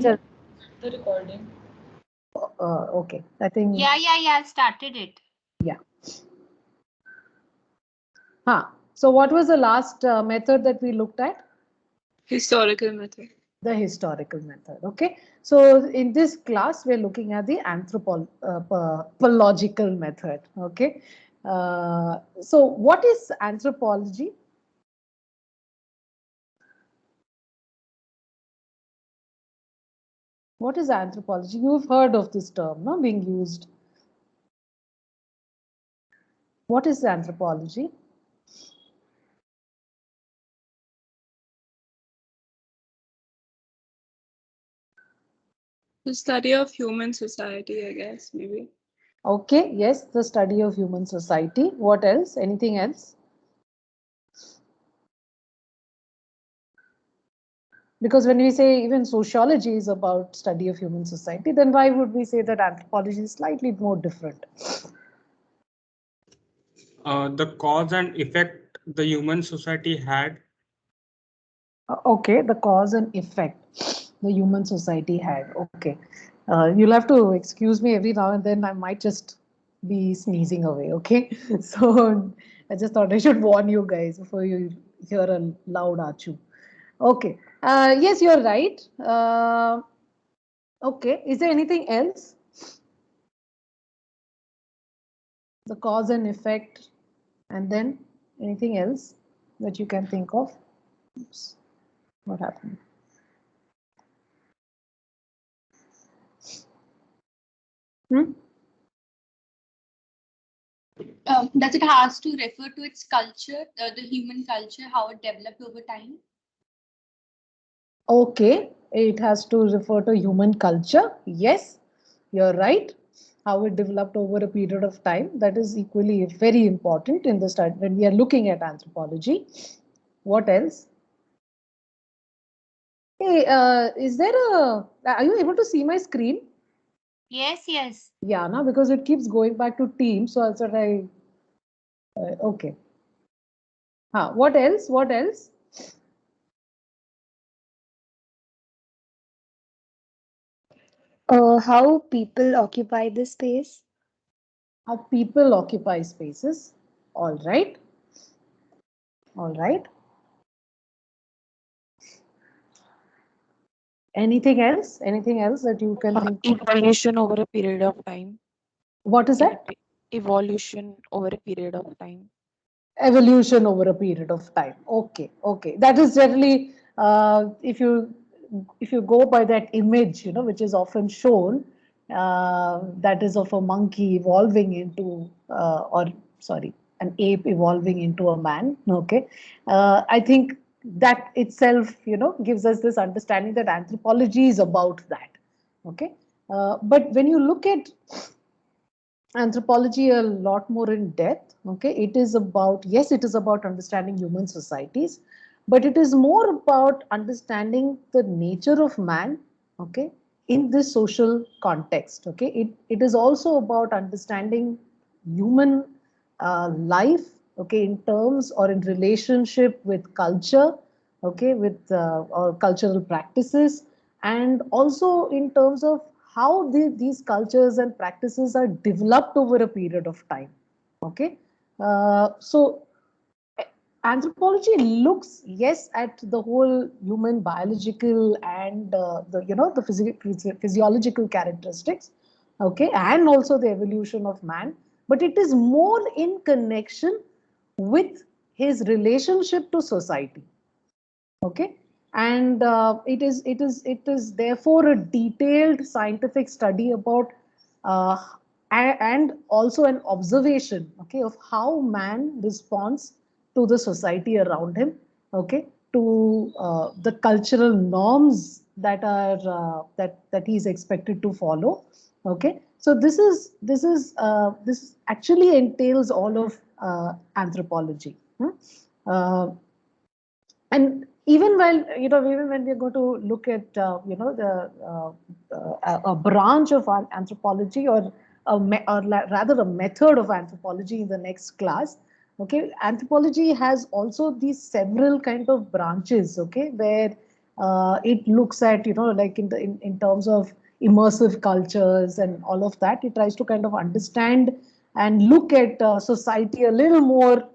The recording. Okay, I think. Yeah, I've started it. Yeah. So what was the last method that we looked at? Historical method. The historical method. Okay. So in this class, we're looking at the anthropological method. Okay. So what is anthropology? What is anthropology? You've heard of this term, no, being used. What is anthropology? The study of human society, I guess, maybe. Okay, yes, the study of human society. What else? Anything else? Because when we say even sociology is about study of human society, then why would we say that anthropology is slightly more different? The cause and effect the human society had. Okay, the cause and effect the human society had. Okay. You'll have to excuse me every now and then. I might just be sneezing away. Okay. So I just thought I should warn you guys before you hear a loud achoo. Okay. Yes, you're right. Okay. Is there anything else? The cause and effect, and then anything else that you can think of? Oops. What happened? Does it has to refer to its culture, the human culture, how it developed over time? Okay, it has to refer to human culture. Yes, you're right. How it developed over a period of time. That is equally very important in the study when we are looking at anthropology. What else? Hey, is there a? Are you able to see my screen? Yes. Yeah, no, because it keeps going back to team. So that's what I. Okay. What else? What else? How people occupy the space. How people occupy spaces. All right. All right. Anything else? Anything else that you can think of? Evolution over a period of time. What is that? Evolution over a period of time. Evolution over a period of time. Okay, okay. That is generally if you go by that image, you know, which is often shown, that is of a monkey evolving into or sorry, an ape evolving into a man. Okay, I think that itself, you know, gives us this understanding that anthropology is about that. Okay, but when you look at anthropology a lot more in depth, okay, it is about, yes, it is about understanding human societies, but it is more about understanding the nature of man, okay, in this social context. Okay, it is also about understanding human life, okay, in terms or in relationship with culture, okay, with or cultural practices, and also in terms of how these cultures and practices are developed over a period of time. Okay, so anthropology looks, yes, at the whole human biological and the, you know, the physiological characteristics, okay, and also the evolution of man, but it is more in connection with his relationship to society. Okay, and it is therefore a detailed scientific study about uh, and also an observation, okay, of how man responds to the society around him, okay, to the cultural norms that are that he is expected to follow. Okay, so this actually entails all of anthropology. And even while, you know, even when we're going to look at you know, the a branch of anthropology, or or rather a method of anthropology in the next class, okay, anthropology has also these several kind of branches, okay, where It looks at, like in terms of immersive cultures and all of that. It tries to kind of understand and look at society a little more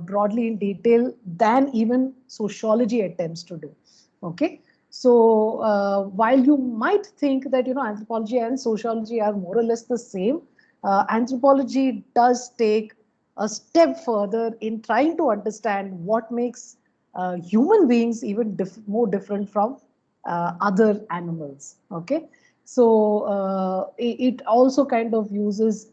broadly in detail than even sociology attempts to do. Okay. So while you might think that, anthropology and sociology are more or less the same, anthropology does take a step further in trying to understand what makes human beings even more different from other animals. Okay, so it also kind of uses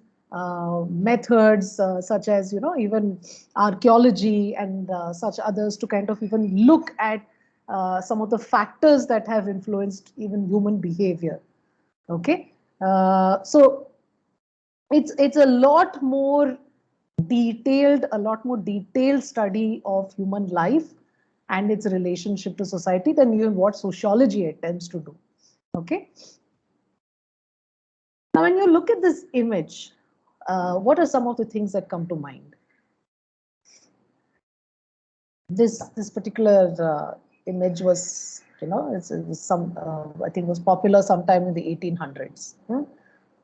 methods such as, even archaeology and such others to kind of even look at some of the factors that have influenced even human behavior. Okay, so it's a lot more detailed study of human life and its relationship to society than even what sociology attempts to do. Okay. Now, when you look at this image, what are some of the things that come to mind? This particular image was, it was some, I think, was popular sometime in the 1800s.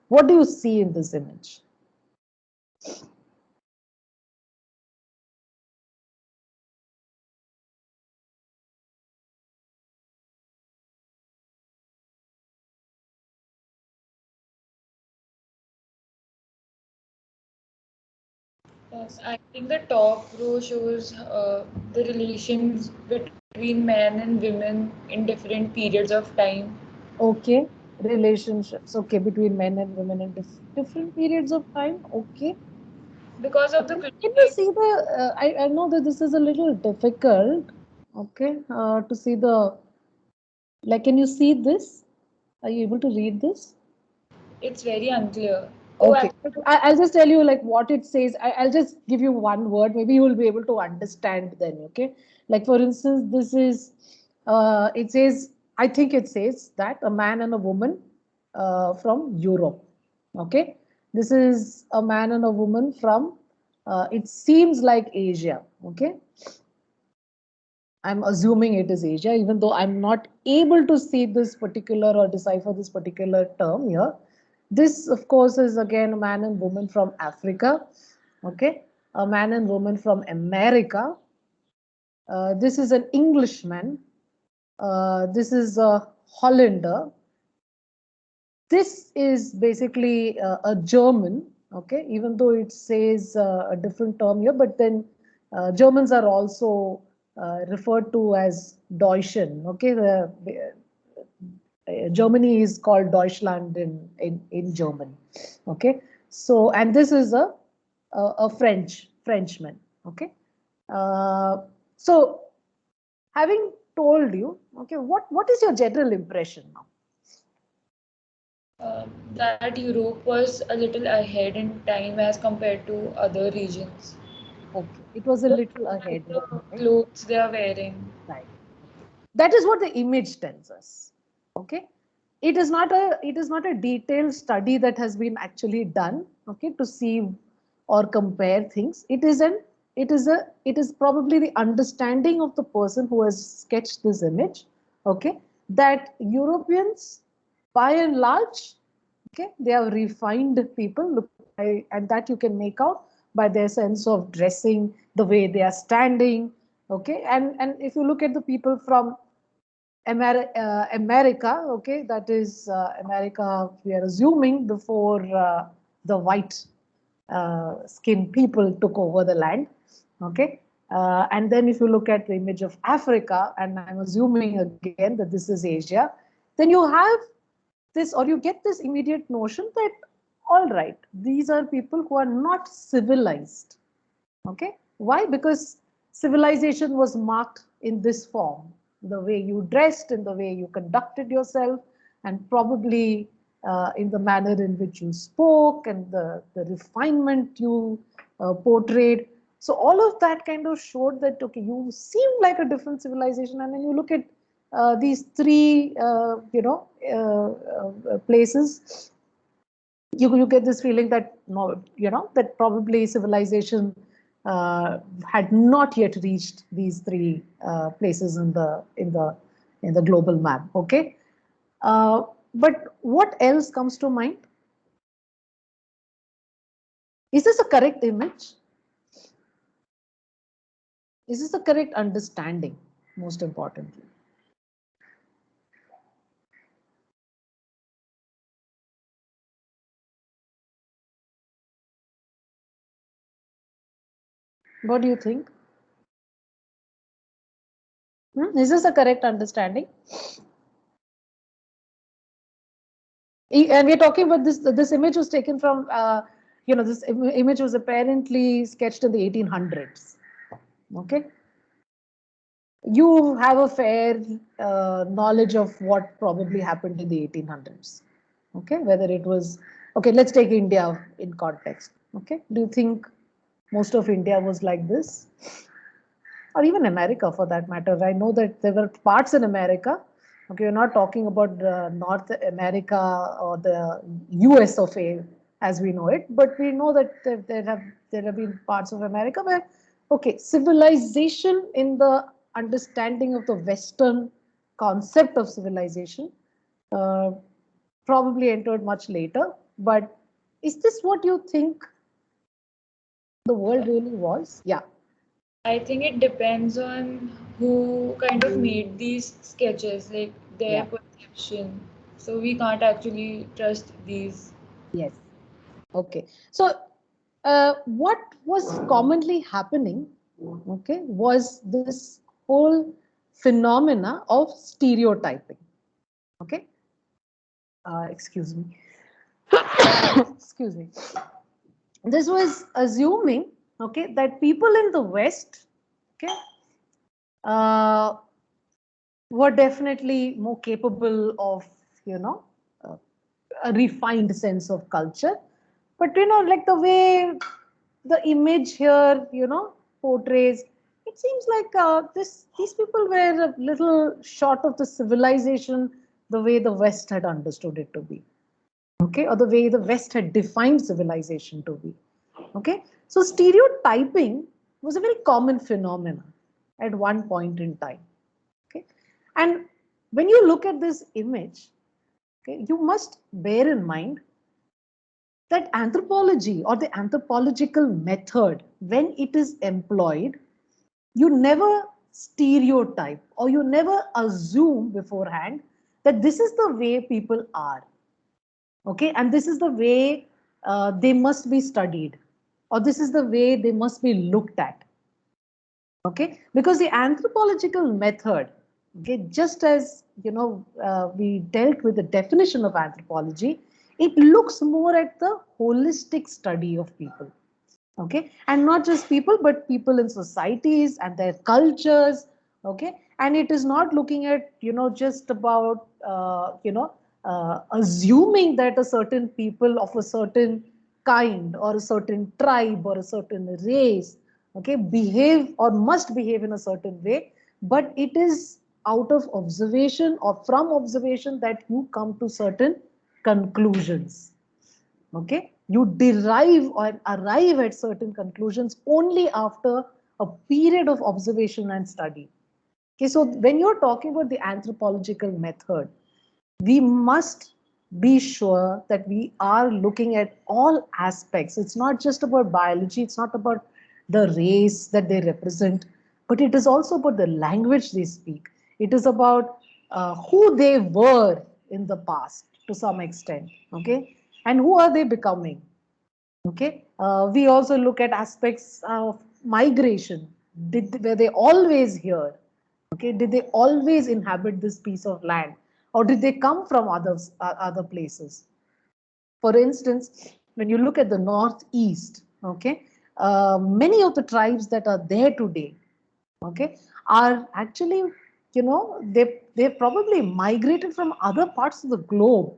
What do you see in this image? Yes, I think the top row shows the relations between men and women in different periods of time. Okay, relationships. Okay, between men and women in different periods of time. Okay. Because of the Can you climate, see the? I know that this is a little difficult. Okay, to see the. Like, can you see this? Are you able to read this? it's very unclear. Oh, Okay, I'll just tell you like what it says. I'll just give you one word. Maybe you will be able to understand then. Okay, like for instance, this is. It says. I think it says that a man and a woman from Europe. Okay, this is a man and a woman from. It seems like Asia. Okay, I'm assuming it is Asia, even though I'm not able to see this particular or decipher this particular term here. This, of course, is again a man and woman from Africa. Okay, a man and woman from America. This is an Englishman. This is a Hollander. This is basically a German. Okay, even though it says a different term here, but then Germans are also referred to as Deutschen. Okay, Germany is called Deutschland in German. Okay, so and this is a Frenchman. Okay, so having told you, okay, what is your general impression now? that Europe was a little ahead in time as compared to other regions. Okay, it was a little ahead. The Right? clothes they are wearing. Right. Okay. That is what the image tells us. Okay. It is not a detailed study that has been actually done, okay, to see or compare things. It is probably the understanding of the person who has sketched this image, okay, that Europeans by and large, okay, they are refined people, and that you can make out by their sense of dressing, the way they are standing, okay, and if you look at the people from America, okay, that is America, we are assuming before the white skinned people took over the land, okay. And then if you look at the image of Africa, and I'm assuming again that this is Asia, then you have this, or you get this immediate notion that, all right, these are people who are not civilized. Okay, why? Because civilization was marked in this form, the way you dressed and the way you conducted yourself, and probably in the manner in which you spoke and the refinement you portrayed. So all of that kind of showed that, okay, you seem like a different civilization. And then you look at these three, places, you get this feeling that, no, that probably civilization had not yet reached these three places in the in the global map. Okay, but what else comes to mind? Is this a correct image? Is this a correct understanding? Most importantly. What do you think? Is this a correct understanding? And we're talking about this. This image was taken from, this image was apparently sketched in the 1800s. Okay. You have a fair knowledge of what probably happened in the 1800s. Okay, whether it was, okay, let's take India in context. Okay, do you think most of India was like this? Or even America for that matter. I know that there were parts in America. Okay, we're not talking about North America or the US of A as we know it, but we know that there have been parts of America where, okay, civilization in the understanding of the Western concept of civilization uh, probably entered much later. But is this what you think the world really was? Yeah. I think it depends on who kind of made these sketches, like their Yeah. perception. So we can't actually trust these. Yes. Okay. So, what was commonly happening, okay, was this whole phenomena of stereotyping. Okay. Excuse me. Excuse me. This was assuming, okay, that people in the West, okay, uh, were definitely more capable of, you know, uh, a refined sense of culture. But like the way the image here, portrays, it seems like these people were a little short of the civilization the way the West had understood it to be. Okay, or the way the West had defined civilization to be. Okay, so stereotyping was a very common phenomenon at one point in time. Okay, and when you look at this image, okay, you must bear in mind that anthropology or the anthropological method, when it is employed, you never stereotype or you never assume beforehand that this is the way people are. Okay, and this is the way they must be studied, or this is the way they must be looked at. Okay, because the anthropological method, okay, just as we dealt with the definition of anthropology, it looks more at the holistic study of people. Okay, and not just people but people in societies and their cultures. Okay, and it is not looking at just about assuming that a certain people of a certain kind or a certain tribe or a certain race, okay, behave or must behave in a certain way, but it is out of observation or from observation that you come to certain conclusions. Okay, you derive or arrive at certain conclusions only after a period of observation and study. Okay, so when you're talking about the anthropological method, we must be sure that we are looking at all aspects. It's not just about biology, it's not about the race that they represent, but it is also about the language they speak. It is about who they were in the past to some extent, okay, and who are they becoming. Okay, we also look at aspects of migration. Were they always here? Okay, did they always inhabit this piece of land, or did they come from other places? For instance, when you look at the northeast, okay, many of the tribes that are there today, okay, are actually, they probably migrated from other parts of the globe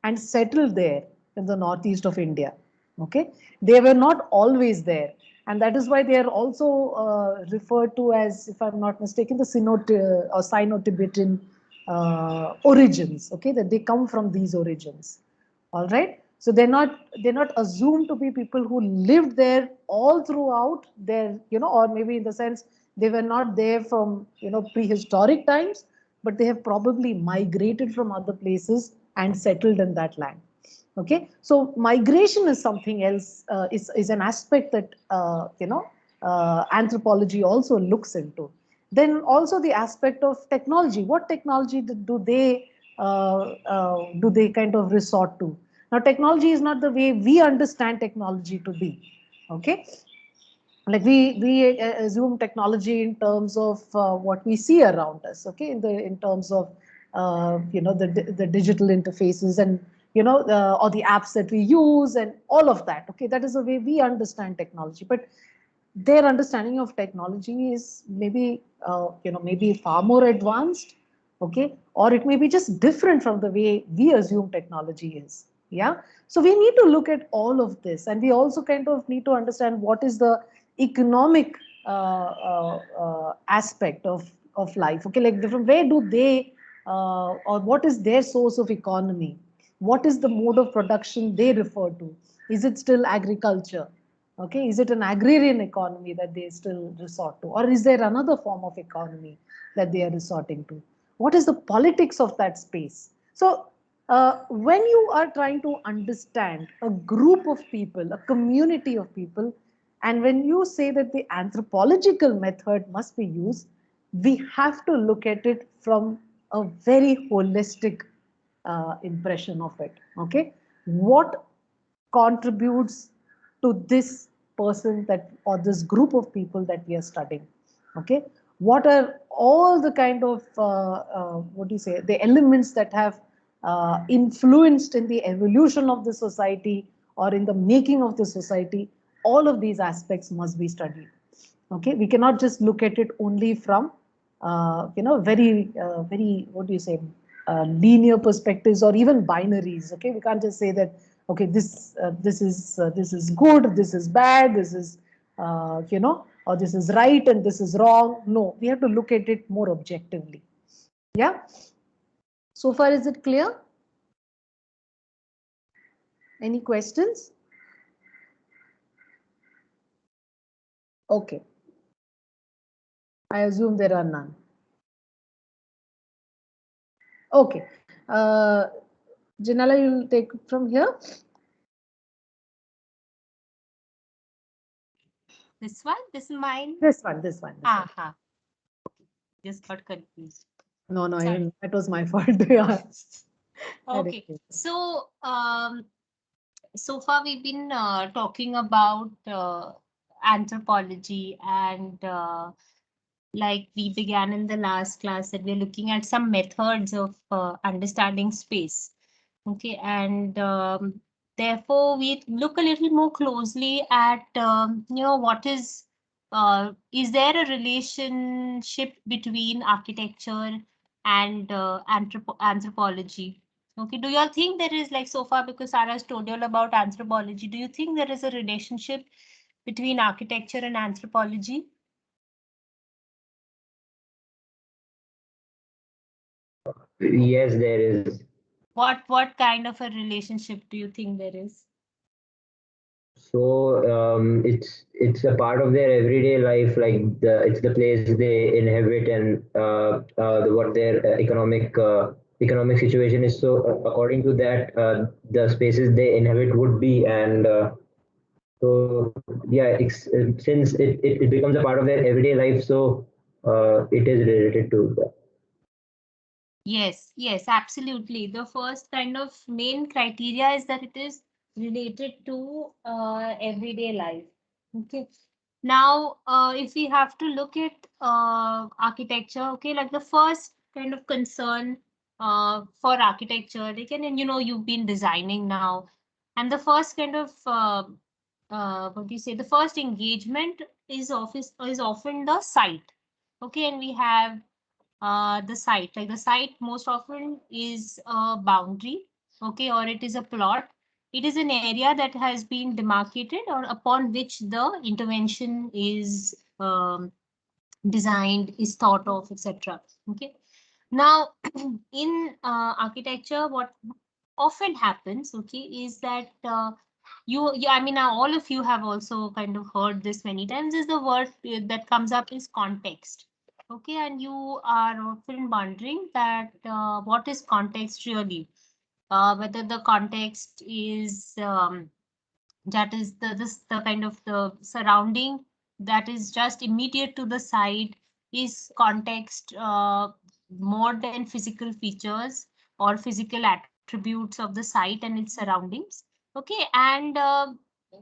and settled there in the northeast of India. Okay, they were not always there, and that is why they are also referred to as, if I'm not mistaken, the or Sino-Tibetan origins. Okay, that they come from these origins. All right, so they're not assumed to be people who lived there all throughout their, or maybe in the sense they were not there from prehistoric times, but they have probably migrated from other places and settled in that land. Okay, so migration is something else, is an aspect that anthropology also looks into. Then also the aspect of technology. What technology do they kind of resort to? Now, technology is not the way we understand technology to be. Okay, like we assume technology in terms of what we see around us. Okay, in terms of the digital interfaces and or the apps that we use and all of that. Okay, that is the way we understand technology, but their understanding of technology is maybe maybe far more advanced. Okay, or it may be just different from the way we assume technology is. Yeah, so we need to look at all of this, and we also kind of need to understand what is the economic aspect of life. Okay, like from where do they or what is their source of economy? What is the mode of production they refer to? Is it still agriculture? Okay, is it an agrarian economy that they still resort to, or is there another form of economy that they are resorting to? What is the politics of that space? So when you are trying to understand a group of people, a community of people, and when you say that the anthropological method must be used, we have to look at it from a very holistic impression of it. Okay, what contributes to this person that or this group of people that we are studying? Okay, what are all the kind of what do you say, the elements that have influenced in the evolution of the society or in the making of the society? All of these aspects must be studied. Okay, we cannot just look at it only from very what do you say, linear perspectives or even binaries. Okay, we can't just say that okay, this is good, this is bad, this is or this is right and this is wrong. No, we have to look at it more objectively. Yeah, so far is it clear? Any questions? Okay, I assume there are none. Okay, Janella, you'll take it from here. This one? This is mine? This one. Aha. Just got confused. No, Sorry. that was my fault. Yeah. Okay. So, so far we've been talking about anthropology, and like we began in the last class that we're looking at some methods of understanding space. Okay, and therefore we look a little more closely at what is there a relationship between architecture and anthropology? Okay, do you all think there is, like, so far, because Sarah has told you all about anthropology, do you think there is a relationship between architecture and anthropology? Yes, there is. What kind of a relationship do you think there is? So it's a part of their everyday life, like it's the place they inhabit and what their economic situation is. So according to that, the spaces they inhabit would be, and so yeah, since it becomes a part of their everyday life, so it is related to that. Yes, absolutely. The first kind of main criteria is that it is related to everyday life. Okay. Now, if we have to look at architecture, okay, like the first kind of concern for architecture, they can, and you've been designing now, and the first kind of what do you say? The first engagement is often the site. Okay, and we have the site, like the site most often is a boundary, okay, or it is a plot. It is an area that has been demarcated or upon which the intervention is designed, is thought of, etc. Okay, now in architecture, what often happens, okay, is that I mean, all of you have also kind of heard this many times, is the word that comes up is context. Okay, and you are often wondering that what is context really? Whether the context is that is the kind of the surrounding that is just immediate to the site, is context more than physical features or physical attributes of the site and its surroundings. Okay, and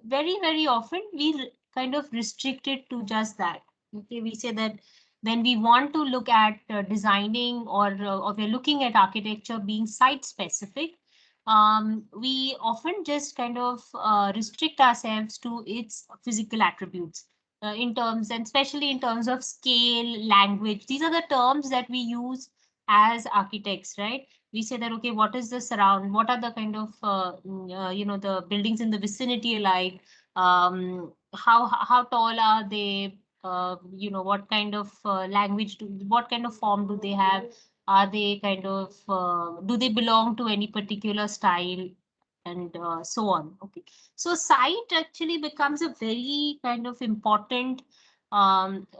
very often we kind of restrict it to just that. Okay, we say that when we want to look at designing or we're looking at architecture being site specific, we often just kind of restrict ourselves to its physical attributes in terms, and especially in terms of scale, language. These are the terms that we use as architects, right? We say that, okay, what is the surround? What are the kind of, the buildings in the vicinity like? How tall are they? What kind of language, what kind of form do they have? Are they kind of, do they belong to any particular style, and so on? Okay, so site actually becomes a very kind of important,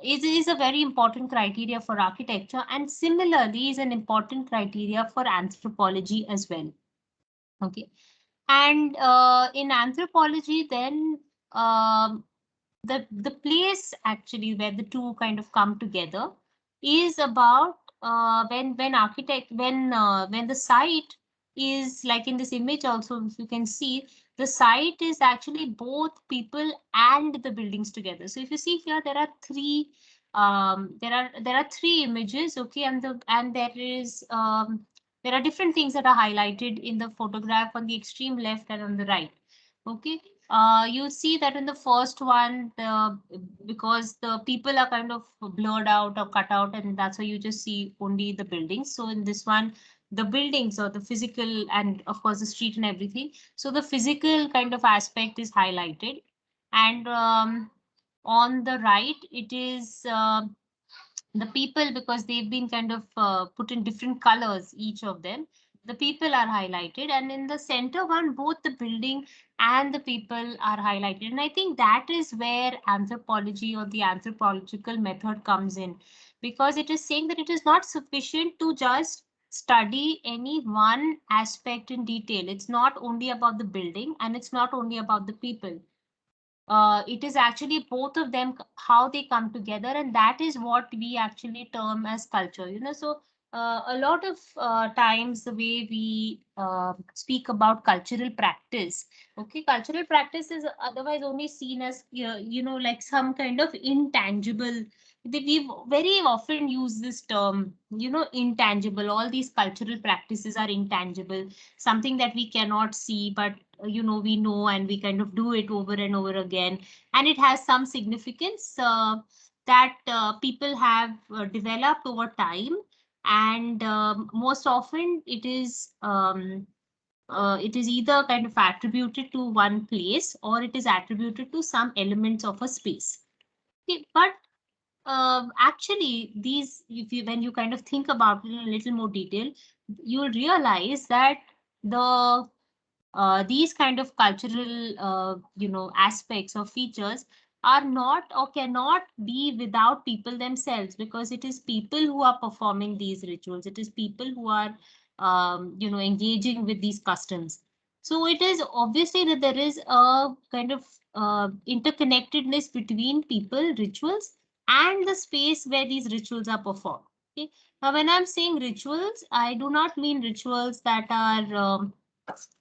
is a very important criteria for architecture, and similarly is an important criteria for anthropology as well. Okay, and in anthropology then, the place actually where the two kind of come together is about when the site is like in this image also, if you can see, the site is actually both people and the buildings together. So if you see here, there are three three images. Okay, and there are different things that are highlighted in the photograph on the extreme left and on the right. Okay, you see that in the first one, because the people are kind of blurred out or cut out, and that's why you just see only the buildings. So in this one, the buildings or the physical, and of course the street and everything. So the physical kind of aspect is highlighted, and on the right, it is the people, because they've been kind of put in different colors, each of them. The people are highlighted, and in the center one, both the building and the people are highlighted. And I think that is where anthropology or the anthropological method comes in, because it is saying that it is not sufficient to just study any one aspect in detail. It's not only about the building, and it's not only about the people. It is actually both of them, how they come together, and that is what we actually term as culture. So a lot of times the way we speak about cultural practice, okay, cultural practice is otherwise only seen as like some kind of intangible. We very often use this term, intangible. All these cultural practices are intangible, something that we cannot see, but we know, and we kind of do it over and over again, and it has some significance that people have developed over time, and most often it is either kind of attributed to one place, or it is attributed to some elements of a space. Okay, but actually these, when you kind of think about it in a little more detail, you'll realize that these kind of cultural aspects or features are not or cannot be without people themselves, because it is people who are performing these rituals. It is people who are engaging with these customs. So it is obviously that there is a kind of interconnectedness between people, rituals, and the space where these rituals are performed. Okay, now when I'm saying rituals, I do not mean rituals that are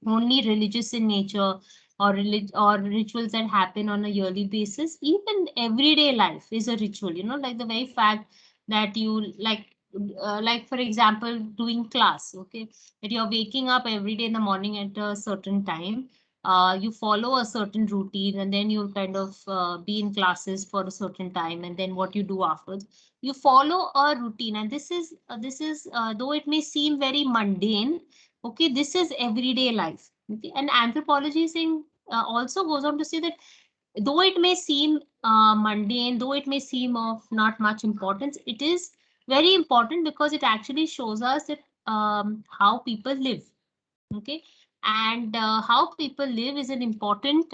only religious in nature, or rituals that happen on a yearly basis. Even everyday life is a ritual, like the very fact that you like for example doing class. Okay, that you're waking up every day in the morning at a certain time, you follow a certain routine, and then you kind of be in classes for a certain time, and then what you do afterwards, you follow a routine. And this is though it may seem very mundane, okay, this is everyday life. Okay, and anthropology saying also goes on to say that though it may seem mundane, though it may seem of not much importance, it is very important, because it actually shows us that how people live. Okay, and how people live is an important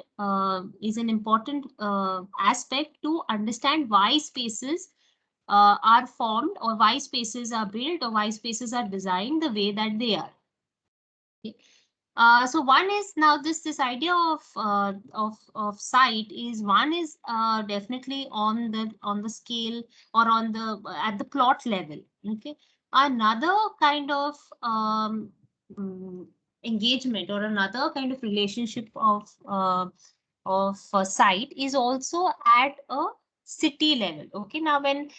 aspect to understand why spaces are formed, or why spaces are built, or why spaces are designed the way that they are. Okay. So one is now this idea of site is definitely on the scale or on the at the plot level. Okay. Another kind of engagement or another kind of relationship of site is also at a city level. Okay. Now when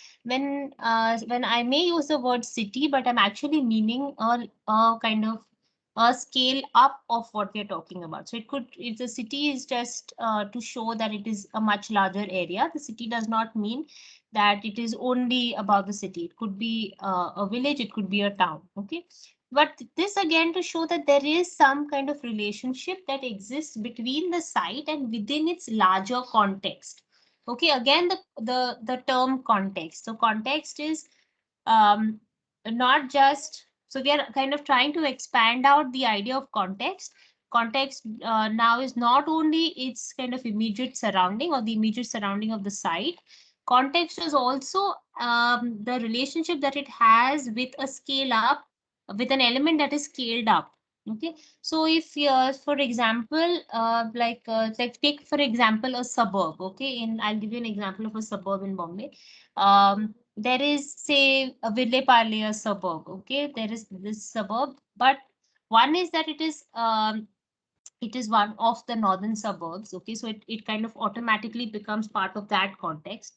I may use the word city, but I'm actually meaning a kind of a scale up of what we're talking about. So it could, if the city is just to show that it is a much larger area, the city does not mean that it is only about the city. It could be a village, it could be a town. Okay. But this again to show that there is some kind of relationship that exists between the site and within its larger context. Okay, again, the term context. So context is not just, so we are kind of trying to expand out the idea of context. Context now is not only its kind of immediate surrounding or the immediate surrounding of the site. Context is also the relationship that it has with a scale up, with an element that is scaled up. Okay, so if for example, like take for example a suburb. Okay, I'll give you an example of a suburb in Bombay. There is, say, a Ville Parle, a suburb. Okay, there is this suburb, but one is that it is one of the northern suburbs. Okay, so it kind of automatically becomes part of that context.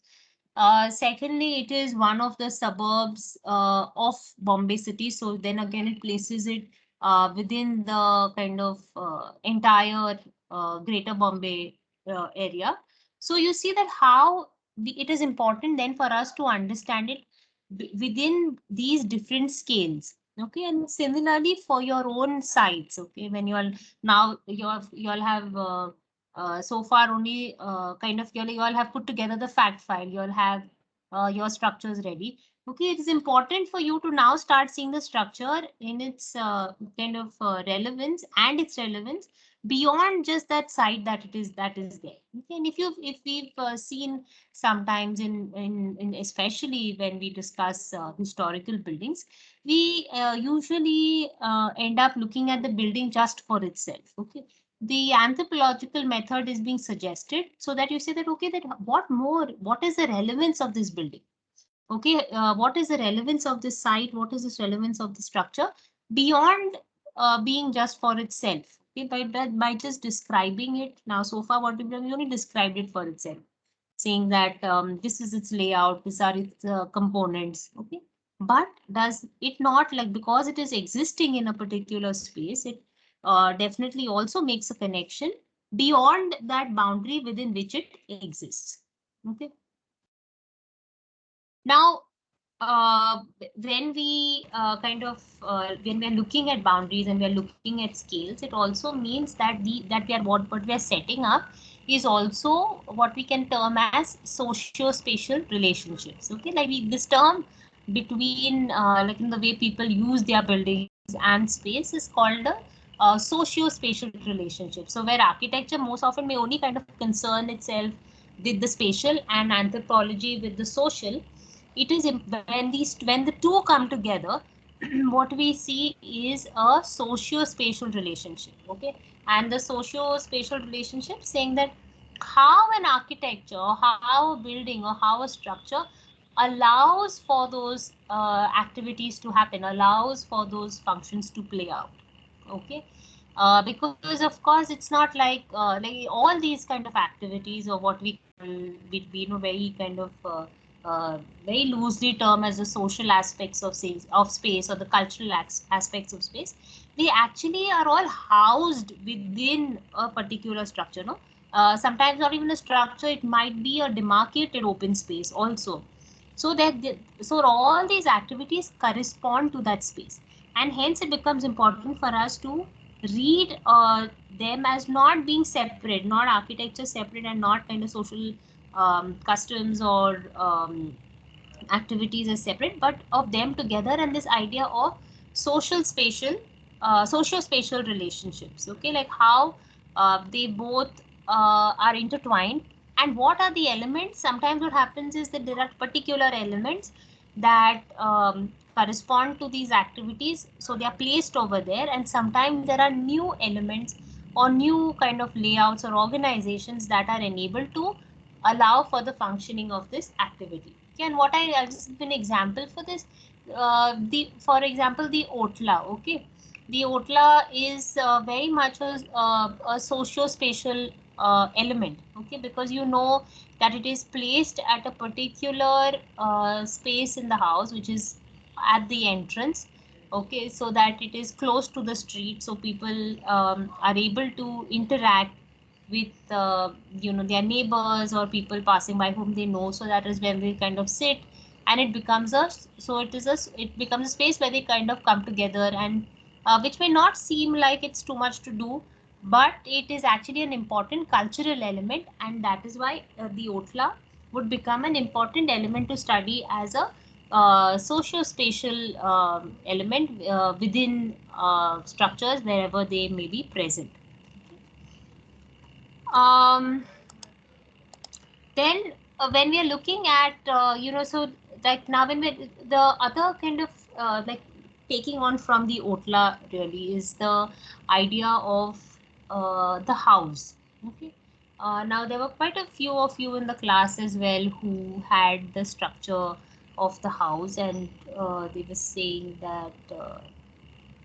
Secondly, it is one of the suburbs of Bombay city. So then again, it places it within the kind of entire greater Bombay area. So you see that how it is important then for us to understand it within these different scales. Okay, and similarly for your own sites. Okay, when you all have so far only kind of you all have put together the fact file, you all have your structures ready. Okay, it is important for you to now start seeing the structure in its kind of relevance and its relevance beyond just that site that is there. Okay, and if we've seen sometimes in especially when we discuss historical buildings, we usually end up looking at the building just for itself. Okay, the anthropological method is being suggested so that you say that, okay, that what is the relevance of this building? Okay, what is the relevance of this site? What is the relevance of the structure beyond being just for itself? Okay, by just describing it. Now, so far, what we've done, we only described it for itself, saying that this is its layout, these are its components. Okay, but does it not, like, because it is existing in a particular space, it definitely also makes a connection beyond that boundary within which it exists. Okay. Now, when we when we are looking at boundaries and we are looking at scales, it also means that what we are setting up is also what we can term as socio-spatial relationships. Okay, like this term between like in the way people use their buildings and space is called a socio-spatial relationship. So where architecture most often may only kind of concern itself with the spatial and anthropology with the social, it is when the two come together, what we see is a socio-spatial relationship. Okay, and the socio-spatial relationship saying that how an architecture, or how a building, or how a structure allows for those activities to happen, allows for those functions to play out. Okay, because of course it's not like all these kind of activities, or what we very kind of very loosely term as the social aspects of space, or the cultural aspects of space, they actually are all housed within a particular structure. No, sometimes not even a structure, it might be a demarcated open space also. So so all these activities correspond to that space, and hence it becomes important for us to read them as not being separate, not architecture separate, and not kind of social customs or activities as separate, but of them together, and this idea of socio-spatial relationships. Okay, like how they both are intertwined, And what are the elements? Sometimes what happens is that there are particular elements that correspond to these activities, so they are placed over there, and sometimes there are new elements or new kind of layouts or organizations that are enabled to allow for the functioning of this activity. Okay, and what I'll just give an example for this. For example, the Otla. Okay, the Otla is very much a socio-spatial element. Okay, because you know that it is placed at a particular space in the house, which is at the entrance. Okay, so that it is close to the street, so people are able to interact with their neighbors or people passing by whom they know. So that is when they kind of sit, and it becomes it becomes a space where they kind of come together, and which may not seem like it's too much to do, but it is actually an important cultural element, and that is why the Otla would become an important element to study as a socio-spatial element within structures wherever they may be present. Then when we are looking at so like now when we the other kind of like taking on from the Otla really is the idea of the house. Okay. Now there were quite a few of you in the class as well who had the structure of the house, and they were saying that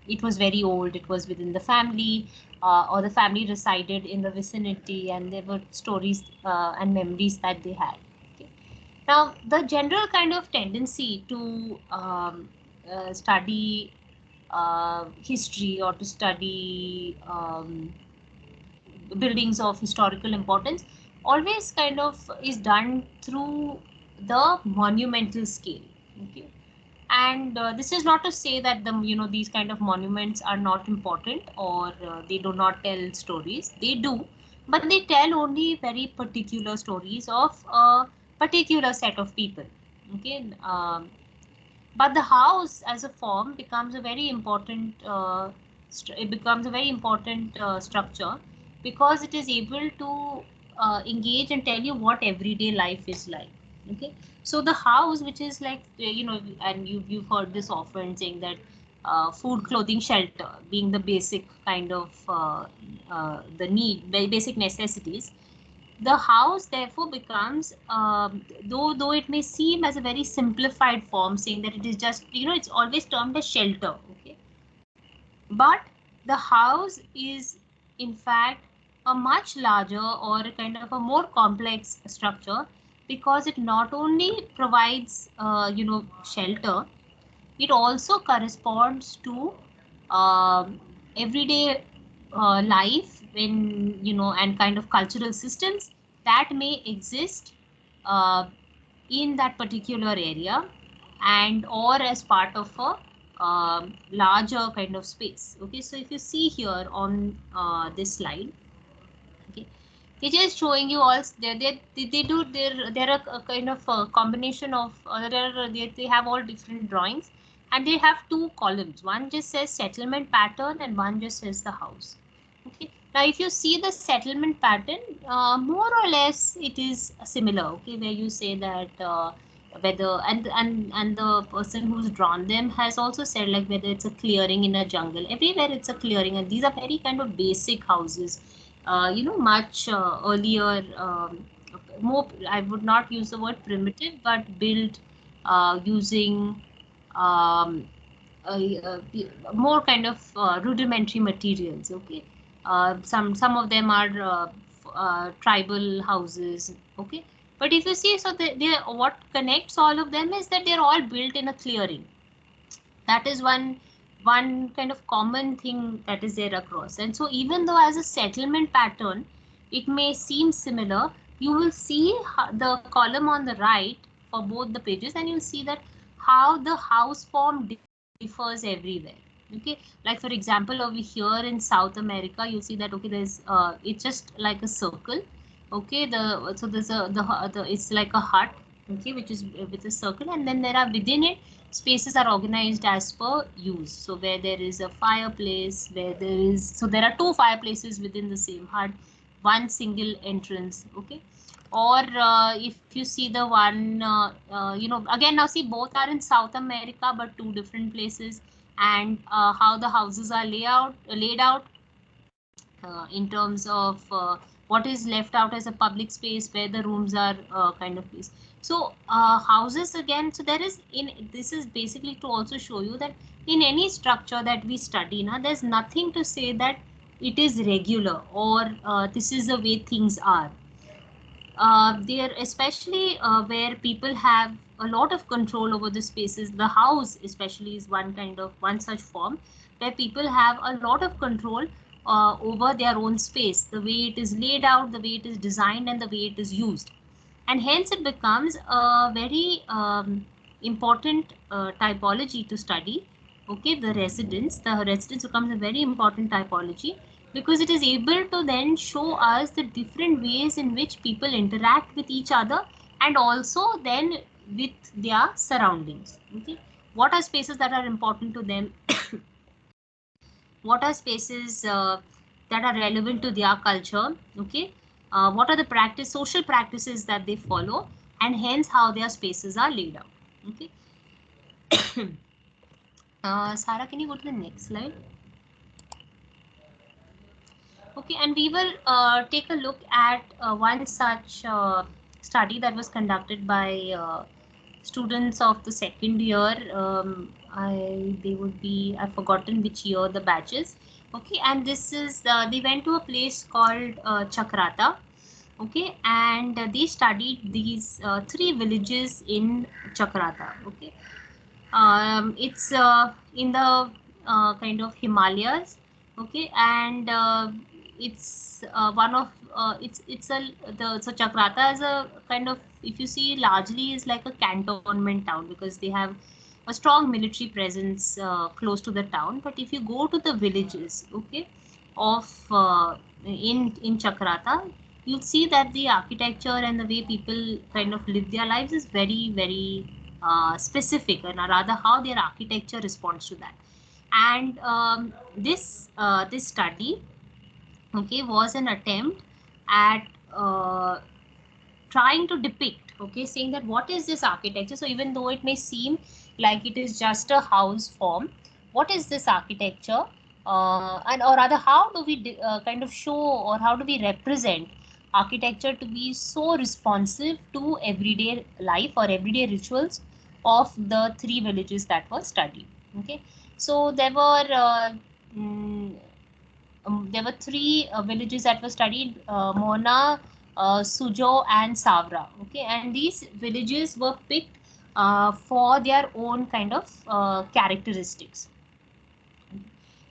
it was very old, it was within the family, or the family resided in the vicinity, and there were stories and memories that they had. Okay. Now, the general kind of tendency to study history or to study buildings of historical importance always kind of is done through the monumental scale. Okay. And this is not to say that these kind of monuments are not important, or they do not tell stories. They do, but they tell only very particular stories of a particular set of people. Okay. But the house as a form becomes a very important structure, because it is able to engage and tell you what everyday life is like. Okay. So the house, which is like and you've heard this often, saying that food, clothing, shelter being the basic kind of the basic necessities. The house therefore becomes, though it may seem as a very simplified form, saying that it is just it's always termed as shelter. Okay. But the house is in fact a much larger or kind of a more complex structure, because it not only provides shelter, it also corresponds to everyday life, when and kind of cultural systems that may exist in that particular area, and or as part of a larger kind of space. Okay, so if you see here on this slide, okay, they're just showing you all. They're a kind of a combination of they have all different drawings, and they have two columns. One just says settlement pattern, and one just says the house. Okay. Now, if you see the settlement pattern, more or less it is similar. Okay, where you say that whether and the person who's drawn them has also said, like, whether it's a clearing in a jungle, everywhere it's a clearing, and these are very kind of basic houses. Much earlier, more, I would not use the word primitive, but built using more kind of rudimentary materials. Okay. Some of them are tribal houses. Okay. But if you see, so what connects all of them is that they're all built in a clearing. That is one kind of common thing that is there across. And so even though as a settlement pattern, it may seem similar, you will see the column on the right for both the pages, and you'll see that how the house form differs everywhere. Okay, like for example, over here in South America, you'll see that, okay, there's it's just like a circle. Okay, so there's it's like a hut. Okay, which is with a circle, and then there are within it spaces are organized as per use. So where there is a fireplace, so there are two fireplaces within the same hut, one single entrance. Okay, Or if you see the one, again now see both are in South America, but two different places, and how the houses are laid out in terms of what is left out as a public space, where the rooms are kind of placed. So houses again, so there is this is basically to also show you that in any structure that we study now, there's nothing to say that it is regular or this is the way things are. There, especially where people have a lot of control over the spaces. The house especially is one such form where people have a lot of control over their own space, the way it is laid out, the way it is designed, and the way it is used. And hence it becomes a very important typology to study. Okay, the residence becomes a very important typology, because it is able to then show us the different ways in which people interact with each other and also then with their surroundings. Okay, what are spaces that are important to them? What are spaces that are relevant to their culture? Okay, what are the social practices that they follow, and hence how their spaces are laid out. Okay. Sarah, can you go to the next slide? Okay, and we will take a look at one such study that was conducted by students of the second year. I've forgotten which year the batch is. Okay, and this is they went to a place called Chakrata. Okay, and they studied these three villages in Chakrata. Okay, it's in the kind of Himalayas. Okay, and it's one of it's a the so Chakrata is a kind of, if you see, largely is like a cantonment town, because they have a strong military presence close to the town. But if you go to the villages, okay, of in Chakrata, you'll see that the architecture and the way people kind of live their lives is very, very specific, and rather how their architecture responds to that. And this study, okay, was an attempt at trying to depict, okay, saying that what is this architecture. So even though it may seem like it is just a house form, what is this architecture, and or rather how do we kind of show, or how do we represent architecture to be so responsive to everyday life or everyday rituals of the three villages that were studied. Okay, so there were three villages that were studied: Mona, Sujo, and Savra. Okay, and these villages were picked for their own kind of characteristics.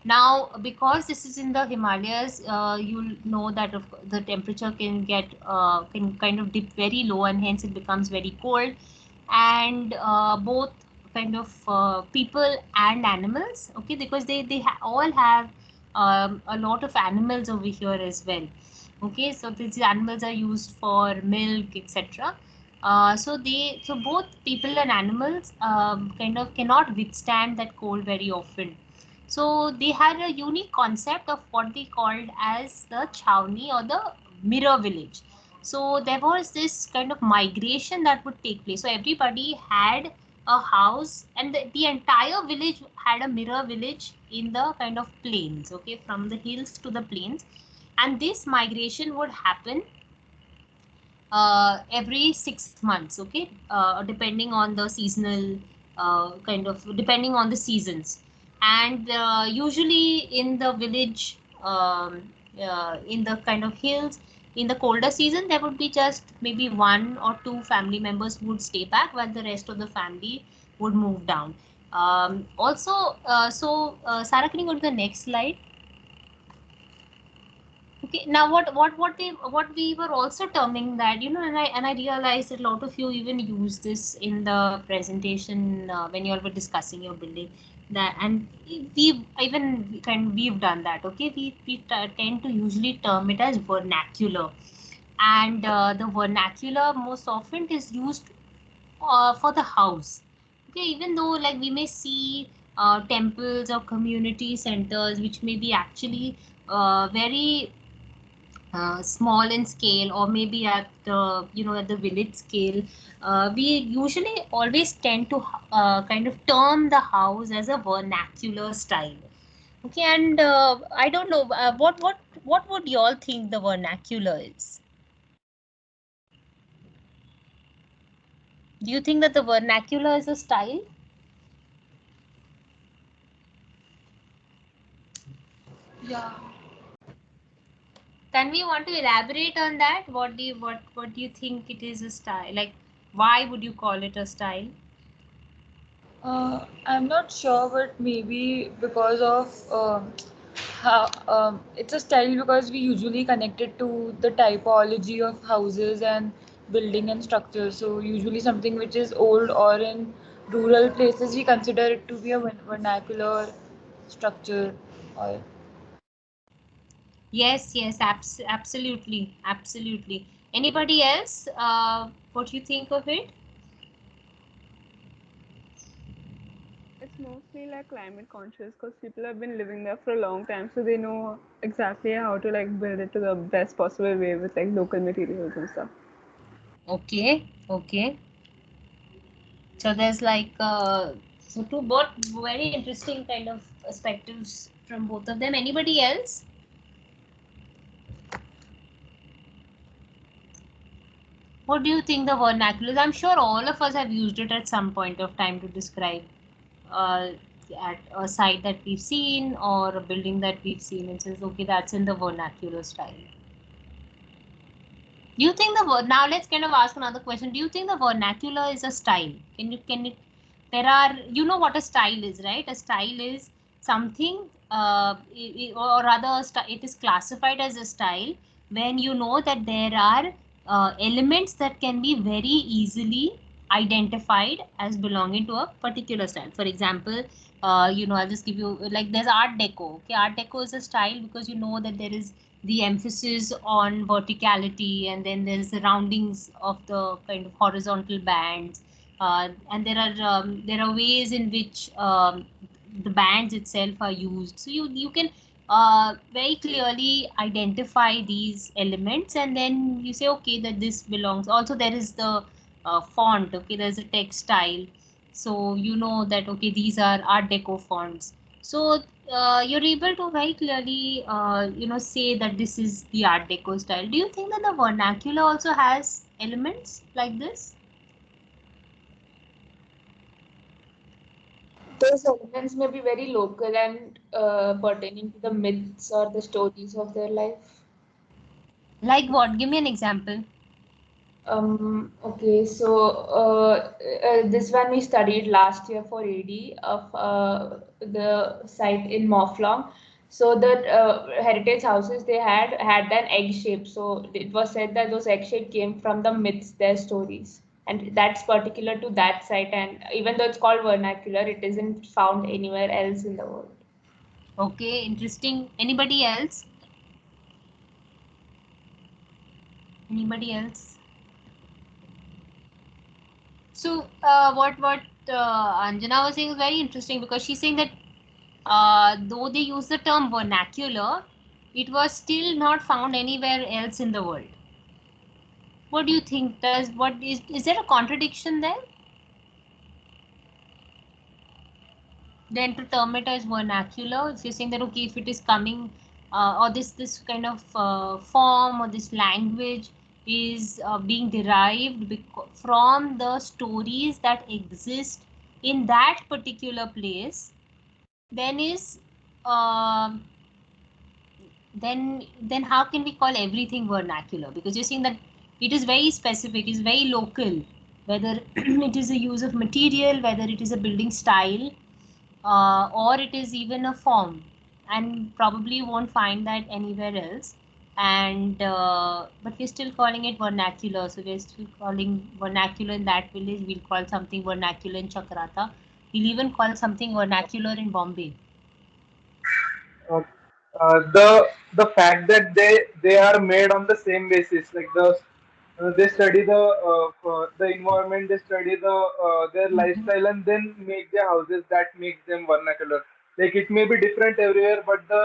Now, because this is in the Himalayas, you'll know that the temperature can kind of dip very low, and hence it becomes very cold. And both kind of people and animals, okay, because they all have a lot of animals over here as well. Okay, so these animals are used for milk, etc. So both people and animals kind of cannot withstand that cold very often. So they had a unique concept of what they called as the Chhauni, or the mirror village. So there was this kind of migration that would take place. So everybody had a house, and the entire village had a mirror village in the kind of plains, okay, from the hills to the plains. And this migration would happen every 6 months, okay, depending on the seasonal depending on the seasons. And usually in the village, in the kind of hills, in the colder season, there would be just maybe one or two family members who would stay back, while the rest of the family would move down. Sarah, can you go to the next slide? Okay, now what we were also terming that, and I realized that a lot of you even use this in the presentation when you all were discussing your building, that, and we've done that. Okay, we tend to usually term it as vernacular, and the vernacular most often is used for the house. Okay, even though like we may see temples or community centers which may be actually very small in scale, or maybe at the at the village scale, we usually always tend to kind of term the house as a vernacular style. Okay, and I don't know what would y'all think the vernacular is? Do you think that the vernacular is a style? Yeah. Can we want to elaborate on that? What do you think it is a style? Like, why would you call it a style? I'm not sure, but maybe because of how it's a style because we usually connect it to the typology of houses and building and structure. So usually something which is old or in rural places, we consider it to be a vernacular structure. Or Yes, absolutely. Anybody else? What do you think of it? It's mostly like climate conscious because people have been living there for a long time, so they know exactly how to like build it to the best possible way with like local materials and stuff. Okay. So there's like so two both very interesting kind of perspectives from both of them. Anybody else? What do you think the vernacular is? I'm sure all of us have used it at some point of time to describe uh, at a site that we've seen or a building that we've seen and says, okay, that's in the vernacular style. Do you think now let's kind of ask another question. Do you think the vernacular is a style? There are, you know what a style is, right? A style is something, or rather, it is classified as a style when you know that there are elements that can be very easily identified as belonging to a particular style. For example, I'll just give you like there's Art Deco. Okay, Art Deco is a style because you know that there is the emphasis on verticality, and then there's the roundings of the kind of horizontal bands, and there are ways in which the bands itself are used. So you can very clearly identify these elements, and then you say, okay, that this belongs. Also, there is the font. Okay, there's a text style, so you know that okay, these are Art Deco fonts. So you're able to very clearly say that this is the Art Deco style. Do you think that the vernacular also has elements like this? those elements may be very local and pertaining to the myths or the stories of their life. Like what? Give me an example. Okay, so this one we studied last year for AD of the site in Moflong. So the heritage houses they had an egg shape. So it was said that those egg shape came from the myths, their stories, and that's particular to that site. And even though it's called vernacular, it isn't found anywhere else in the world. Okay, interesting. Anybody else? Anybody else? So what Anjana was saying is very interesting because she's saying that though they use the term vernacular, it was still not found anywhere else in the world. What do you think? Is there a contradiction there? Then to term it as vernacular, if you're saying that okay, if it is coming or this kind of form or this language is being derived from the stories that exist in that particular place, then is um then how can we call everything vernacular? Because you're saying that it is very specific, is very local, whether it is a use of material, whether it is a building style, or it is even a form, and probably you won't find that anywhere else. And but we're still calling it vernacular, so we're still calling vernacular in that village, we'll call something vernacular in Chakrata, we'll even call something vernacular in Bombay. uh, the fact that they are made on the same basis, like they study the environment, they study their Mhm. lifestyle, and then make their houses, that makes them vernacular. Like it may be different everywhere, but the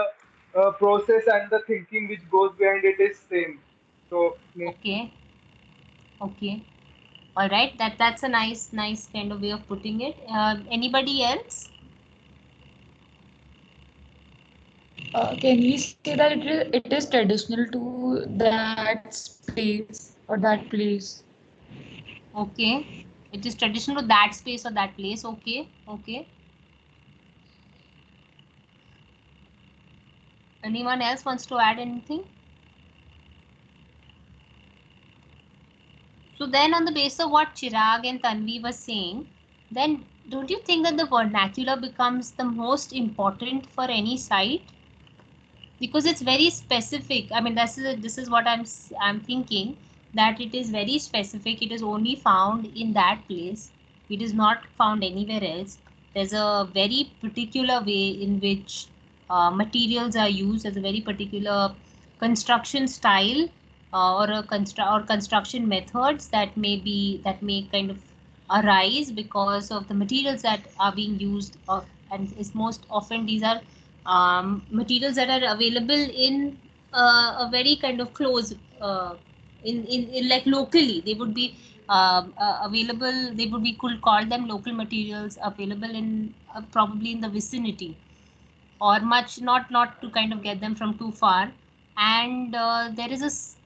process and the thinking which goes behind it is same. So Okay. Okay. All right. That's a nice kind of way of putting it. Anybody else? Can we say that it is traditional to that space or that place? Okay. It is traditional to that space or that place. Okay. Okay. Anyone else wants to add anything? So then on the basis of what Chirag and Tanvi were saying, then don't you think that the vernacular becomes the most important for any site? Because it's very specific. I mean, this is what I'm thinking, that it is very specific. It is only found in that place. It is not found anywhere else. There's a very particular way in which materials are used. There's a very particular construction style or construction methods that may kind of arise because of the materials that are being used, and it's most often these are materials that are available in a very kind of close in like locally. They would be available. They would be could call them local materials available in probably in the vicinity, or much not to kind of get them from too far. And there is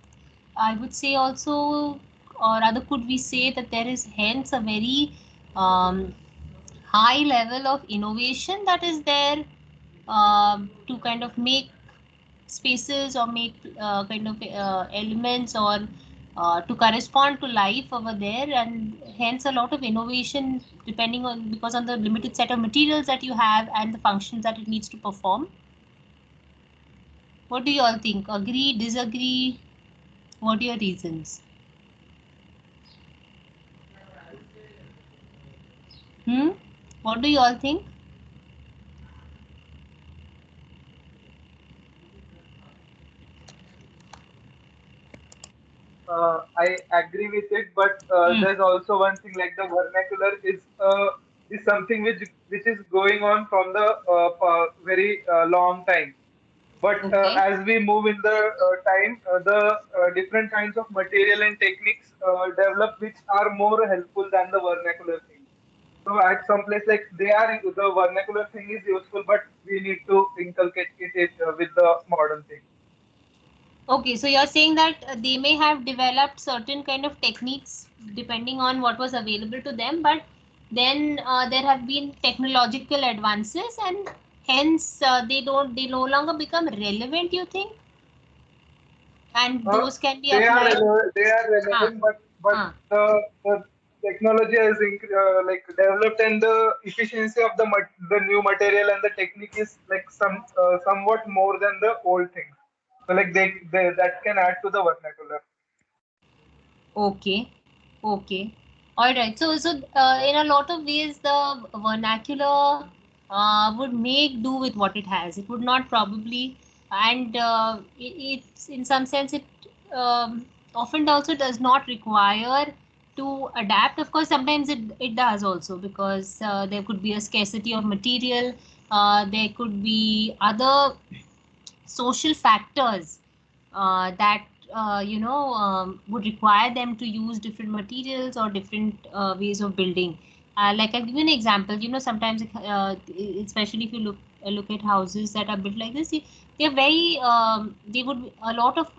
I would say also, or rather could we say that there is hence a very high level of innovation that is there to kind of make spaces or make kind of elements or to correspond to life over there, and hence a lot of innovation depending on because on the limited set of materials that you have and the functions that it needs to perform. What do you all think? Agree, disagree? What are your reasons? What do you all think? I agree with it, but there's also one thing like the vernacular is something which is going on from the very long time. But Okay. as we move in the time, the different kinds of material and techniques develop which are more helpful than the vernacular thing. So at some place like the vernacular thing is useful, but we need to inculcate it with the modern thing. Okay, so you're saying that they may have developed certain kind of techniques depending on what was available to them, but then there have been technological advances, and hence they no longer become relevant, you think? And those can be applied. They are relevant, but the technology has like developed, and the efficiency of the new material and the technique is like somewhat more than the old things. So like they that can add to the vernacular. Okay, okay, all right. So in a lot of ways, the vernacular would make do with what it has. It would not probably, and it's in some sense it often also does not require to adapt. Of course, sometimes it does also, because there could be a scarcity of material. There could be other social factors that would require them to use different materials or different ways of building. Like I'll give you an example. Sometimes, especially if you look at houses that are built like this, they're very they would be a lot of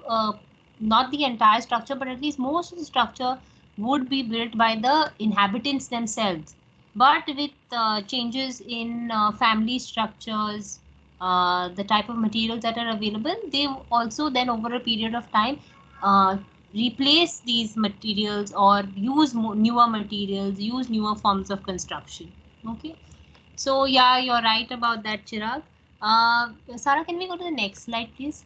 not the entire structure, but at least most of the structure would be built by the inhabitants themselves. But with changes in family structures, the type of materials that are available, they also then over a period of time uh, replace these materials or use newer materials, use newer forms of construction. Okay, so yeah, you're right about that, Chirag. Sarah, can we go to the next slide, please?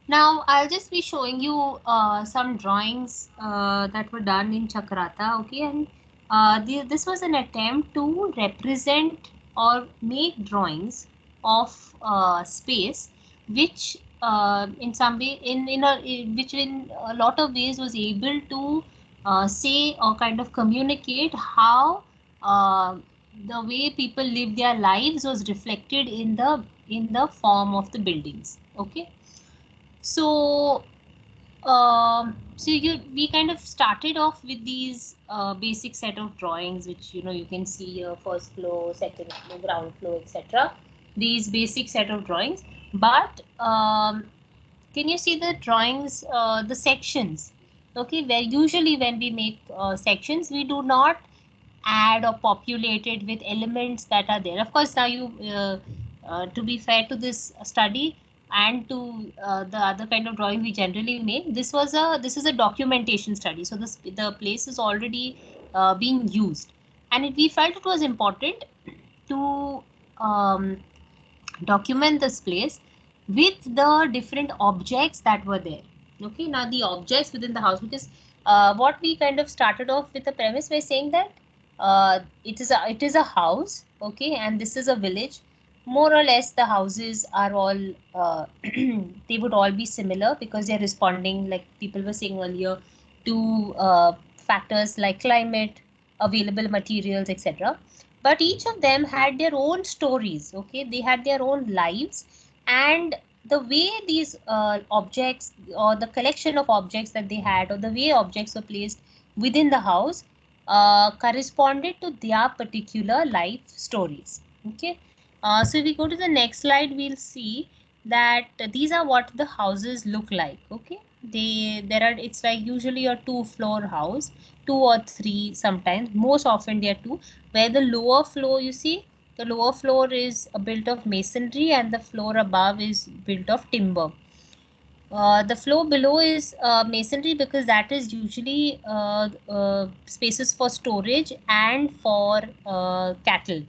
Now, I'll just be showing you some drawings that were done in Chakrata, okay, and this was an attempt to represent or make drawings of space, which in some way, which in a lot of ways was able to say or kind of communicate how the way people live their lives was reflected in the form of the buildings. Okay, so we kind of started off with these basic set of drawings, which you can see here: first floor, second floor, ground floor, etc. These basic set of drawings, but can you see the drawings, the sections? Okay, where usually when we make sections, we do not add or populate it with elements that are there. Of course, now to be fair to this study and to the other kind of drawing we generally make, this is a documentation study. So the place is already being used, and we felt it was important to document this place with the different objects that were there. Okay, now the objects within the house, because what we kind of started off with the premise by saying that it is a house, okay, and this is a village. More or less, the houses are all they would all be similar because they're responding, like people were saying earlier, to factors like climate, available materials, etc. But each of them had their own stories. Okay, they had their own lives, and the way these objects, or the collection of objects that they had, or the way objects were placed within the house, corresponded to their particular life stories. Okay, so if we go to the next slide, we'll see that these are what the houses look like. Okay, it's like usually a 2-floor house, 2 or 3 sometimes, most often they are 2, where the lower floor, you see, the lower floor is built of masonry and the floor above is built of timber. The floor below is masonry because that is usually spaces for storage and for cattle.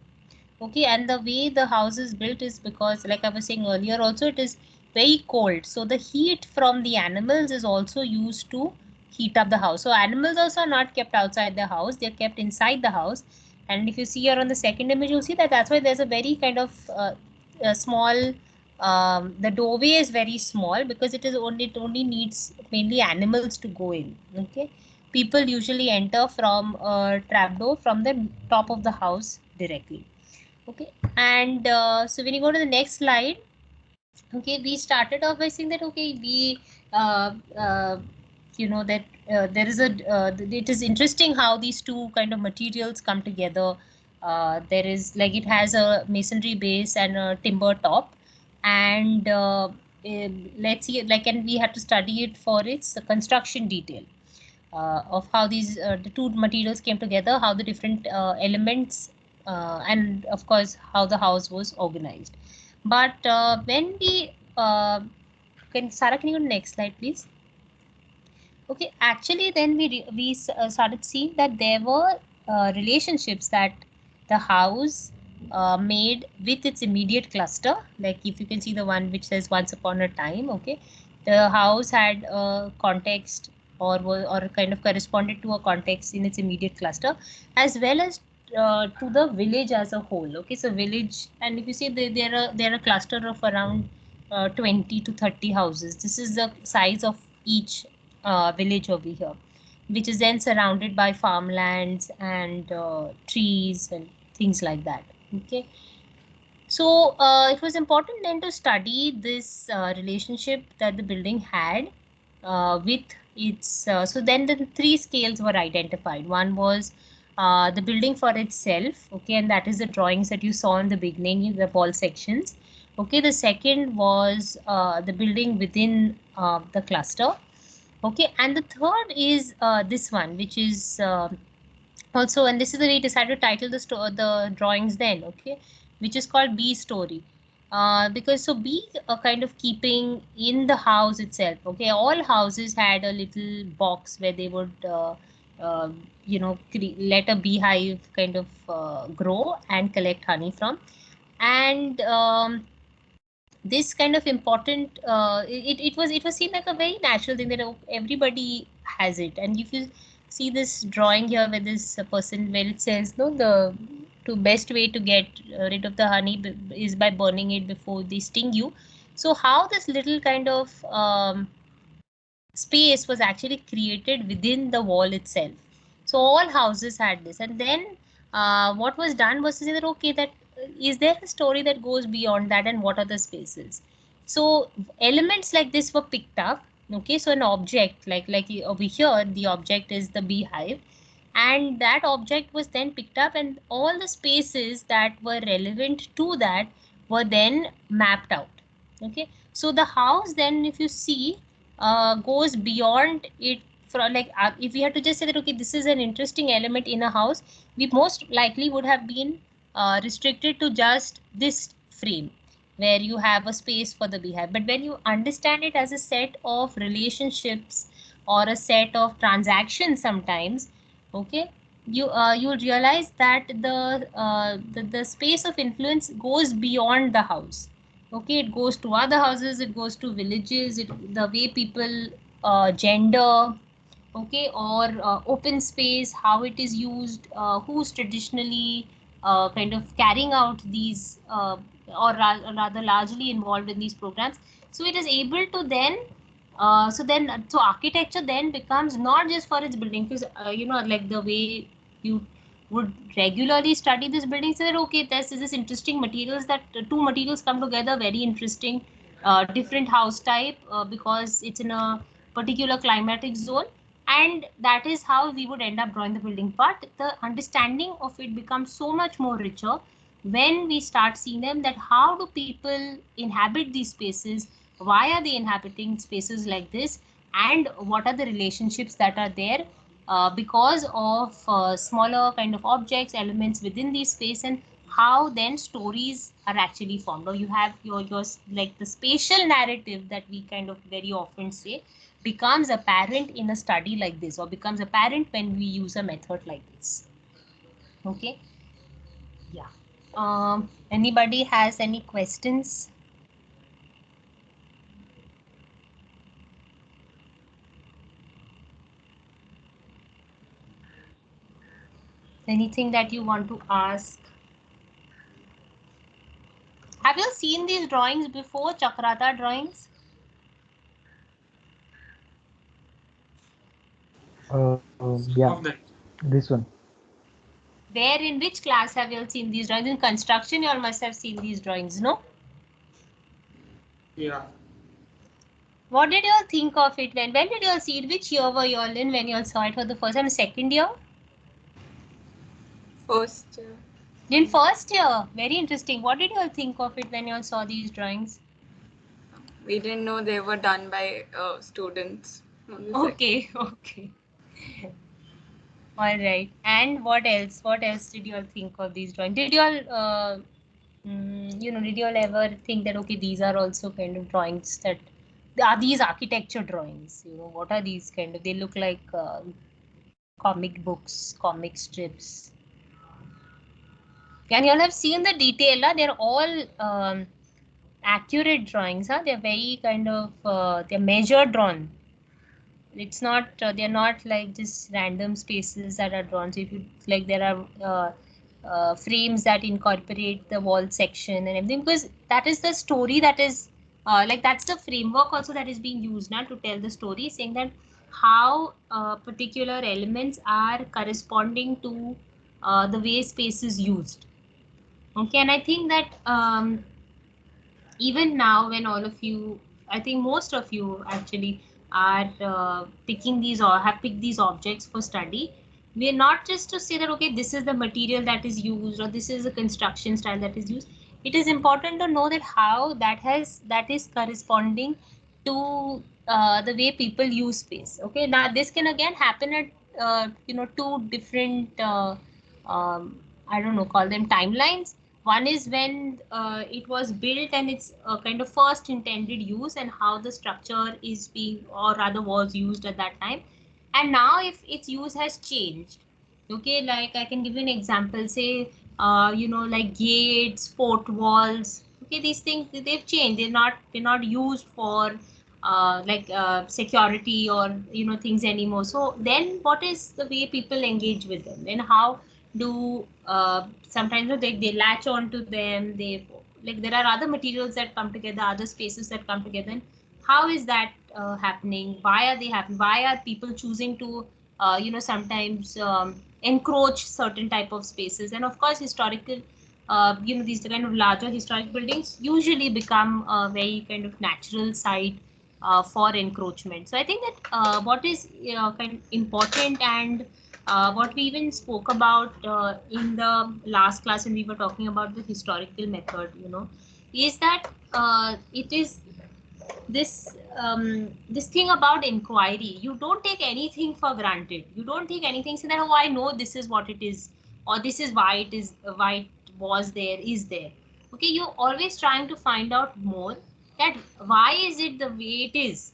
Okay, and the way the house is built is because, like I was saying earlier also, it is very cold. So the heat from the animals is also used to heat up the house. So animals also are not kept outside the house, they're kept inside the house. And if you see here on the second image, you'll see that that's why there's a very kind of a small the doorway is very small because it only needs mainly animals to go in. Okay, people usually enter from a trapdoor from the top of the house directly. Okay, and so when you go to the next slide, okay, we started off by saying that, okay, we that there is it is interesting how these two kind of materials come together. There is, like, it has a masonry base and a timber top, and let's see, like, and we had to study it for its construction detail of how these the two materials came together, how the different elements, and of course how the house was organized. But when we Sarah, can you go to the next slide, please? Okay, actually, then we started seeing that there were relationships that the house made with its immediate cluster. Like if you can see the one which says "Once upon a time," okay, the house had a context, or kind of corresponded to a context in its immediate cluster, as well as to the village as a whole. Okay, so village, and if you see there are a cluster of around 20 to 30 houses. This is the size of each village over here, which is then surrounded by farmlands and trees and things like that. Okay, so it was important then to study this relationship that the building had with its. So then the 3 scales were identified. One was the building for itself, okay, and that is the drawings that you saw in the beginning, the wall sections. Okay, the second was the building within the cluster. Okay, and the third is this one, which is also, and this is the way we decided to title the drawings then, okay, which is called B story. Because so B kind of keeping in the house itself. Okay, all houses had a little box where they would let a beehive kind of grow and collect honey from. And this kind of important it was seen like a very natural thing that everybody has it. And if you see this drawing here with this person, where it says, no, the best way to get rid of the honey is by burning it before they sting you. So how this little kind of space was actually created within the wall itself. So all houses had this. And then what was done was to say that, okay, that is there a story that goes beyond that, and what are the spaces? So elements like this were picked up. Okay, so an object like over here, the object is the beehive, and that object was then picked up, and all the spaces that were relevant to that were then mapped out. Okay, so the house then, if you see, goes beyond it. From like, if we had to just say that, okay, this is an interesting element in a house, we most likely would have been restricted to just this frame where you have a space for the beehive. But when you understand it as a set of relationships or a set of transactions sometimes, okay, you realize that the space of influence goes beyond the house. Okay, it goes to other houses, it goes to villages, the way people gender, okay, or open space, how it is used, who's traditionally kind of carrying out these rather largely involved in these programs. So it is able to then so architecture then becomes not just for its building, because like the way you would regularly study this building, so that, okay, this interesting materials, that two materials come together, very interesting, different house type, because it's in a particular climatic zone, and that is how we would end up drawing the building. But the understanding of it becomes so much more richer when we start seeing them, that how do people inhabit these spaces, why are they inhabiting spaces like this, and what are the relationships that are there because of smaller kind of objects, elements within these space, and how then stories are actually formed, or you have your like the spatial narrative that we kind of very often say becomes apparent in a study like this, or becomes apparent when we use a method like this. Okay, yeah. Anybody has any questions? Anything that you want to ask? Have you seen these drawings before, Chakrata drawings? Yeah, this one. Where, in which class have you all seen these drawings? In construction, you all must have seen these drawings, no? Yeah. What did you all think of it? When did you all see it? Which year were you all in when you all saw it for the first time? Second year? First year. In first year. Very interesting. What did you all think of it when you all saw these drawings? We didn't know they were done by students. Okay, okay. All right. And what else? What else did you all think of these drawings? Did you all, did you all ever think that, okay, these are also kind of drawings that are these architecture drawings? What are these kind of? They look like comic books, comic strips. And you all have seen the detail, huh? They're all accurate drawings, huh? They're very kind of, they're measure drawn. It's not, they're not like just random spaces that are drawn. So if you like, there are frames that incorporate the wall section and everything, because that is the story that is like, that's the framework also that is being used now to tell the story, saying that how particular elements are corresponding to the way space is used. Okay, and I think that even now, when all of you, I think most of you actually are picking these or have picked these objects for study, we are not just to say that, okay, this is the material that is used, or this is the construction style that is used. It is important to know that how that is corresponding to the way people use space. Okay, now this can again happen at two different I don't know, call them timelines. One is when it was built and its kind of first intended use, and how the structure is being, or rather was used at that time. And now if its use has changed. Okay, like I can give you an example, say, like gates, fort walls. Okay, these things, they've changed. They're not used for security or things anymore. So then what is the way people engage with them, and how do sometimes they latch on to them, they like, there are other materials that come together, other spaces that come together, and how is that happening, why are they happening, why are people choosing to sometimes encroach certain type of spaces. And of course, historical, these kind of larger historic buildings usually become a very kind of natural site for encroachment. So I think that what is kind of important, and what we even spoke about in the last class when we were talking about the historical method, is that it is this thing about inquiry. You don't take anything for granted. You don't take anything say that, oh, I know this is what it is, or this is why it is, why it was there, is there. Okay, you're always trying to find out more, that why is it the way it is.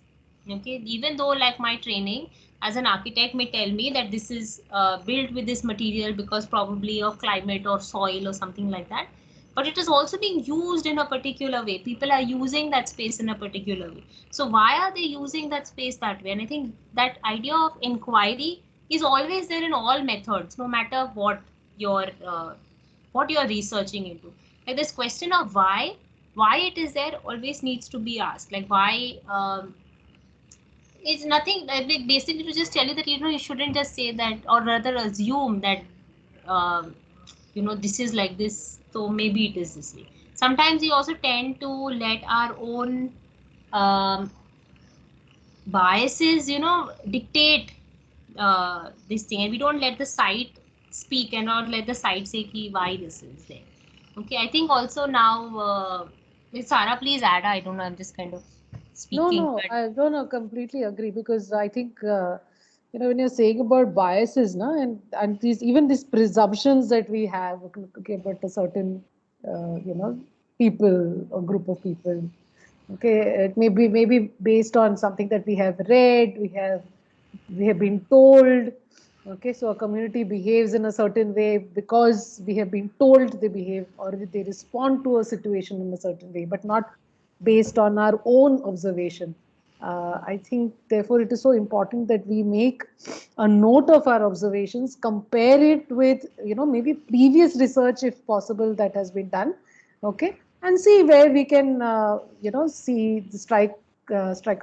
Okay, even though like my training as an architect may tell me that this is built with this material because probably of climate or soil or something like that, but it is also being used in a particular way. People are using that space in a particular way. So why are they using that space that way? And I think that idea of inquiry is always there in all methods, no matter what you're researching into. Like this question of why it is there always needs to be asked. Like why it's nothing, basically to just tell you that you shouldn't just say that, or rather assume that um, this is like this, so maybe it is this way. Sometimes we also tend to let our own um, biases dictate this thing, and we don't let the site speak and not let the site say why this is there. Okay, I think also now Sarah, please add. I don't know, I'm just kind of speaking. No, I don't know, completely agree, because I think when you're saying about biases, and these, even these presumptions that we have, okay, about a certain people or group of people. Okay, it may be maybe based on something that we have read, we have been told. Okay, so a community behaves in a certain way because we have been told they behave, or they respond to a situation in a certain way, but not based on our own observation. I think, therefore, it is so important that we make a note of our observations, compare it with, maybe previous research, if possible, that has been done. Okay, and see where we can, strike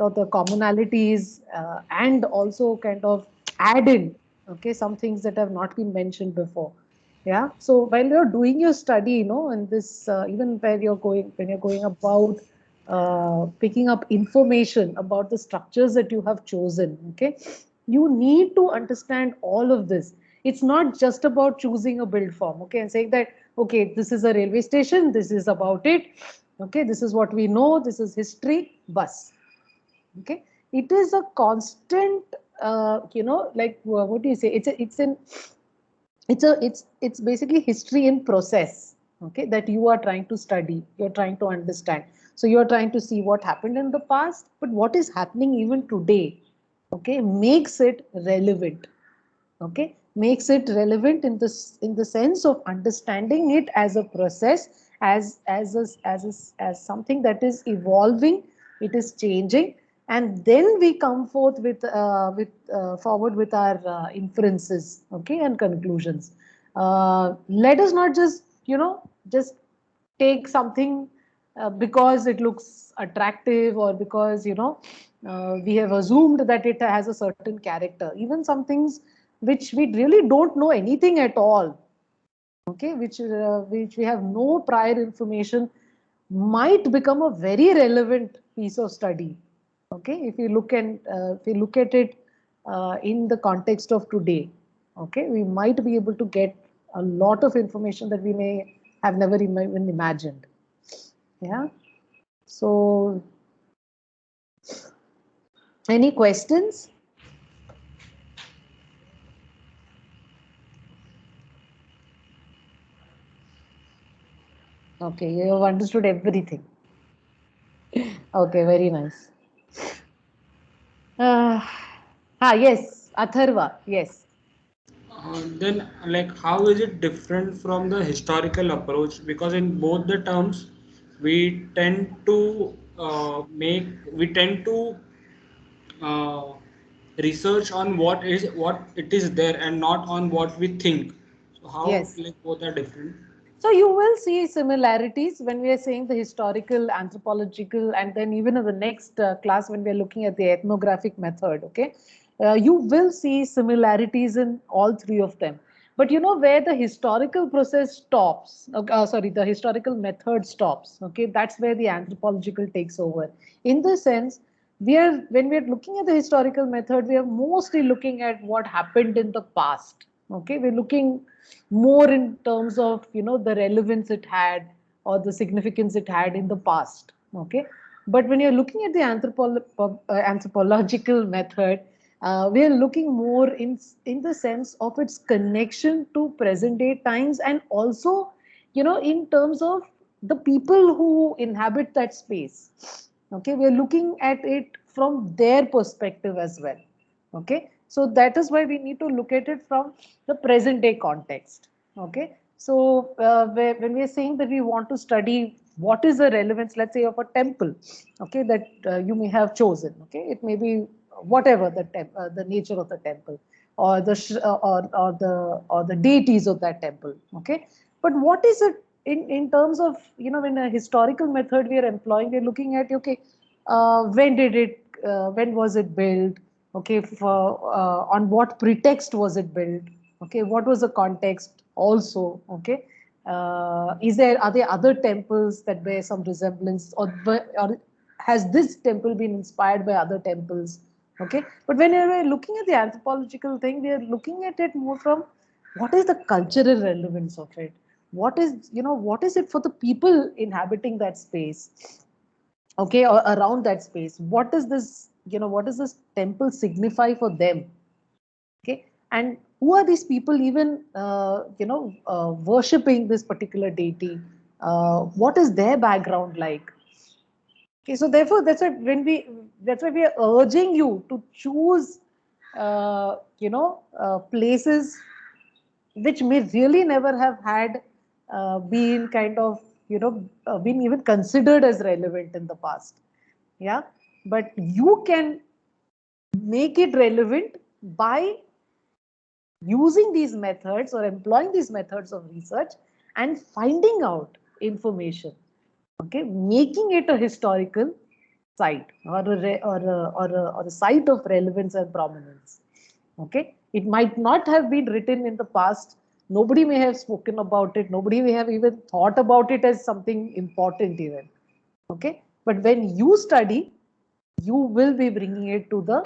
out the commonalities, and also kind of add in, okay, some things that have not been mentioned before. Yeah. So while you're doing your study, and this, even when you're going about picking up information about the structures that you have chosen, okay, you need to understand all of this. It's not just about choosing a build form, okay, and saying that, okay, this is a railway station, this is about it, okay, this is what we know, this is history, bus. Okay, it is a constant, like, what do you say? It's basically history in process. Okay, that you are trying to study, you're trying to understand. So you're trying to see what happened in the past, but what is happening even today. Okay, makes it relevant. Okay, makes it relevant in the sense of understanding it as a process, as something that is evolving, it is changing, and then we come forth with forward with our inferences, okay, and conclusions. Let us not just take something because it looks attractive, or because we have assumed that it has a certain character. Even some things which we really don't know anything at all, okay, which we have no prior information, might become a very relevant piece of study. Okay, if you look at it in the context of today, okay, we might be able to get a lot of information that we may have never even imagined. Yeah. So, any questions? Okay, you have understood everything. Okay, very nice. Yes, Atharva, yes. Then, like, how is it different from the historical approach? Because in both the terms, we tend to we tend to uh, research on what it is there, and not on what we think. So how, Yes. like, both are different? So you will see similarities when we are saying the historical, anthropological, and then even in the next class when we are looking at the ethnographic method. Okay, you will see similarities in all three of them. But you know where the historical process stops, sorry, the historical method stops, okay, that's where the anthropological takes over. In the sense, when we are looking at the historical method, we are mostly looking at what happened in the past, okay, we're looking more in terms of, you know, the relevance it had or the significance it had in the past, okay. But when you're looking at the anthropological method, we are looking more in the sense of its connection to present day times, and also, you know, in terms of the people who inhabit that space. Okay, we are looking at it from their perspective as well. Okay, so that is why we need to look at it from the present day context. Okay, so when we are saying that we want to study what is the relevance, let's say, of a temple, okay, that you may have chosen, okay, it may be whatever the nature of the temple, or the deities of that temple, okay. But what is it in terms of, you know, in a historical method we are employing, we are looking at, okay, when was it built, okay, on what pretext was it built, okay, what was the context also, okay. Are there other temples that bear some resemblance, or has this temple been inspired by other temples, okay. But when we're looking at the anthropological thing, we are looking at it more from what is the cultural relevance of it, what is, you know, what is it for the people inhabiting that space, okay, or around that space, what is this, you know, what does this temple signify for them, okay. And who are these people even, worshipping this particular deity, what is their background like. Okay, so therefore that's why we are urging you to choose places which may really never have had been kind of, been even considered as relevant in the past. Yeah, but you can make it relevant by using these methods or employing these methods of research and finding out information, okay, making it a historical site, or a site of relevance and prominence. Okay, it might not have been written in the past. Nobody may have spoken about it. Nobody may have even thought about it as something important even. Okay, but when you study, you will be bringing it to the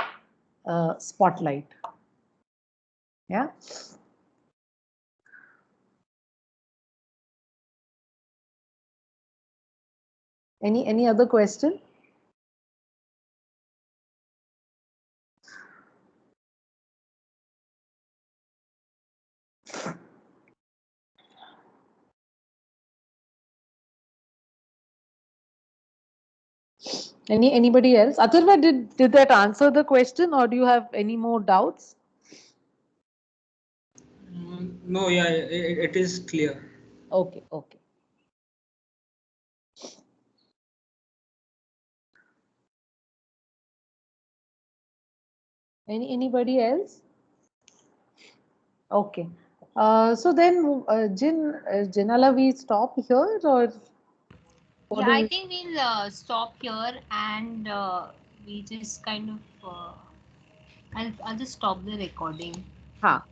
spotlight. Yeah. Any other question? Anybody else? Atharva, did that answer the question, or do you have any more doubts? No, yeah, it is clear. Okay, okay. Anybody else? Okay. So then, Jinala, we stop here, or what Yeah, do I we? think we'll stop here, and we just kind of I'll just stop the recording. Ha.